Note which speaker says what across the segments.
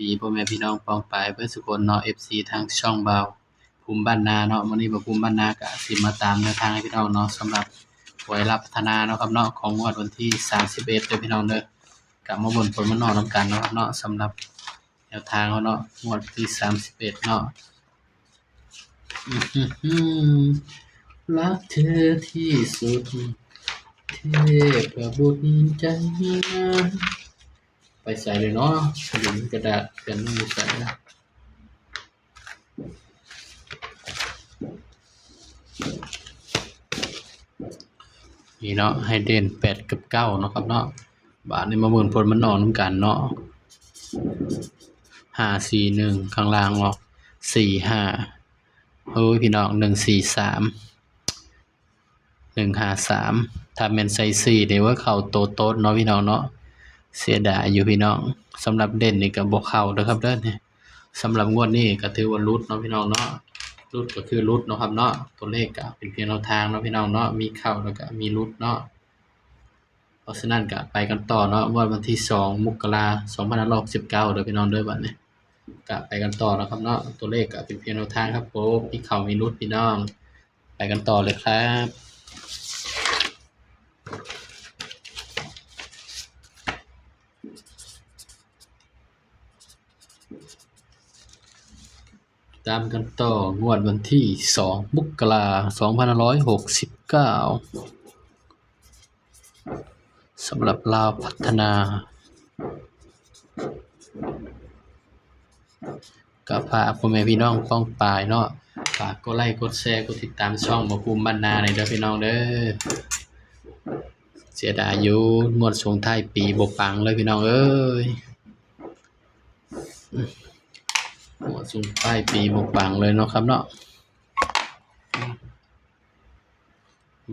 Speaker 1: ดีพ่อแม่พี่น้องปองปายเบิดซุคนเนาะ FC ทางช่องเบาภูมิบ้านนาเนาะมื้อนี้บ่าวภูมิบ้านนาก็สิมาตามแนวทางให้พี่น้องเนาะสำหรับหวยลับพัฒนาเนาะครับเนาะของงวดวันที่31เด้อพี่น้องเด้อก็มาเบิ่งผลมานอกนำกันเนาะครับเนาะสำหรับแนวทางเขาเนาะงวดที่31เนาะรักเธอที่สุดเทพบุตรใจงามไปใส่เลยเนาะขนมกระดาษกันไม่ใส่นี่เนาะให้เด่น8กับ9เนาะครับเนาะบาทนี้มาเบิ่งผลมันออกนำกันเนาะ541ข้างล่างออก45โอ้ยพี่น้อง143 153ถ้าแม่นใส่4นี่ว่าเข้าโตๆเนาะพี่น้องเนาะเสียดายอยู่พี่น้องสำหรับเด่นนี่ก็บ่เข้าเด้อครับเด้อนี่สำหรับงวดนี้ก็ถือว่าหลุดเนาะพี่น้องเนาะหลุดก็คือหลุดเนาะครับเนาะตัวเลขก็เป็นเพียงแนวทางเนาะพี่น้องเนาะมีเข้าแล้วก็มีหลุดเนาะเพราะฉะนั้นก็ไปกันต่อเนาะวันที่2มกราคม2569เด้อพี่น้องเด้อบัดนี้ก็ไปกันต่อนะครับเนาะตัวเลขก็เป็นเพียงแนวทางครับผมมีเข้ามีหลุดพี่น้องไปกันต่อเลยครับตามกันต่องวดวันที่2มกราคม2569สำหรับลาวพัฒนาก็ฝากพ่อแม่พี่น้องป้องปายเนาะฝากกดไลค์กดแชร์กดติดตามช่องบ่าวภูมิบ้านนาหน่อยเด้อพี่น้องเด้อเสียดายอยู่งวดส่งท้ายปีบ่ปังเลยพี่น้องเอ้ยงวดส่งท้ายปีบ่ปังเลยเนาะครับเนาะ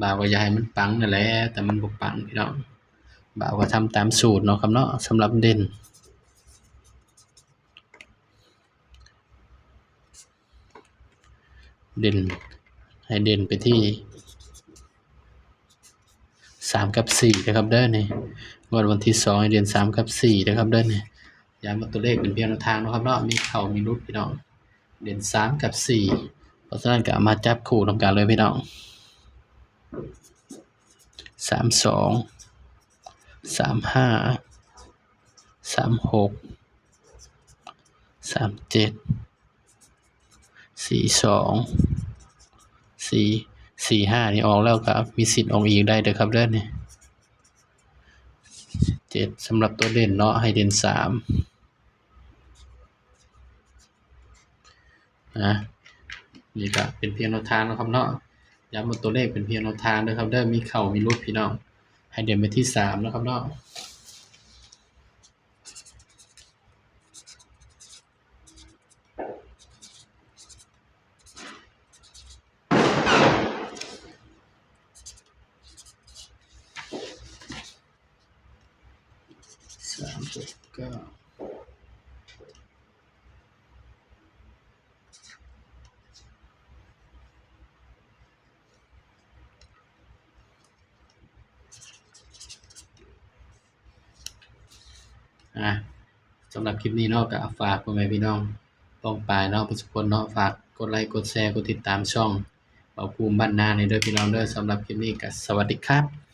Speaker 1: บ่าวก็อยากให้มันปังนั่นแหละแต่มันบ่ปังพี่น้องบ่าวก็ทำตามสูตรเนาะครับเนาะสำหรับเด่นให้เด่นไปที่3กับ4นะครับเด้อนี่งวดวันที่2ให้เด่น3กับ4นะครับเด้อนี่ย้ำว่าตัวเลขเป็นเพียงแนวทางเนาะครับเนาะมีเข้ามีหลุดพี่น้องเด่น3กับ4เพราะฉะนั้นก็เอามาจับคู่นำกันเลยพี่น้อง32 35 36 37 42 45นี่ออกแล้วก็มีสิทธิ์ออกอีกได้เด้อครับเด้อนี่7สำหรับตัวเด่นเนาะให้เด่น3นะนี่ก็เป็นเพียงแนวทางนะครับเนาะย้ำว่าตัวเลขเป็นเพียงแนวทางเด้อครับเด้อมีเข้ามีหลุดพี่น้องให้เด่นไปที่3นะครับเนาะ3 6 9สำหรับคลิปนี้เนาะก็ฝากพ่อแม่พี่น้องป้องปายเนาะทุกคนเนาะฝากกดไลค์กดแชร์กดติดตามช่องบ่าวภูมิบ้านนาในเด้อพี่น้องเด้อสำหรับคลิปนี้ก็สวัสดีครับ